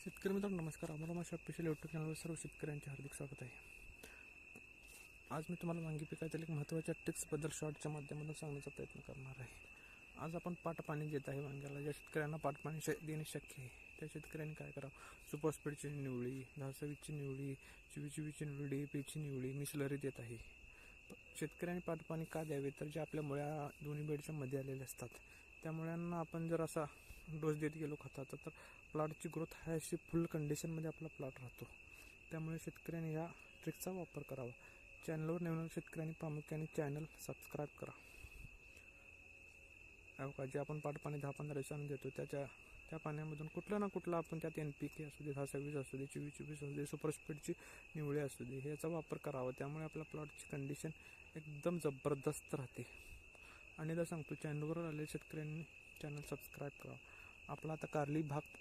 शेतकरी मित्रांनो नमस्कार. आम्हाला माझ्या ऑफिशियल यूट्यूब चॅनलवर सर्व शेतकऱ्यांचे हार्दिक स्वागत आहे. आज मी तुम्हाला वांगी पिकातील एक महत्त्वाच्या टिप्सबद्दल शॉर्टच्या माध्यमातून सांगण्याचा प्रयत्न करणार आहे. आज आपण पाट पाणी देत आहे वांग्याला. ज्या शेतकऱ्यांना पाट पाणी देणे शक्य आहे त्या शेतकऱ्यांनी काय करावं? सुपर स्पीडची निवळी, 10-20ची निवळी, 24-24ची निवळी, DAPची निवळी मी स्लरी देत आहे. शेतकऱ्यांनी पाट पाणी का द्यावे? तर जे आपल्या मुळ्या दोन्ही बेडच्या मध्ये आलेले असतात त्या मुळ्यांना आपण जर असा डोस देत गेलो खताचा तर प्लॉटची ग्रोथ आहे अशी फुल कंडिशनमध्ये आपला प्लॉट राहतो. त्यामुळे शेतकऱ्यांनी ह्या ट्रिकचा वापर करावा. चॅनलवर नवीन शेतकऱ्यांनी प्रामुख्याने चॅनल सबस्क्राईब करा. का जे आपण पाट पाणी 10-15 दिवसांनी देतो त्या पाण्यामधून कुठलं ना कुठलं आपण त्यात NPK असू दे, 10-26 असू दे, 24-24 असू दे, सुपर स्पीडची निवळी असू दे ह्याचा वापर करावा. त्यामुळे आपल्या प्लॉटची कंडिशन एकदम जबरदस्त राहते. आणि जर सांगतो चॅनलवर आलेल्या शेतकऱ्यांनी चॅनल सबस्क्राईब करा. आपला आता कारली भाग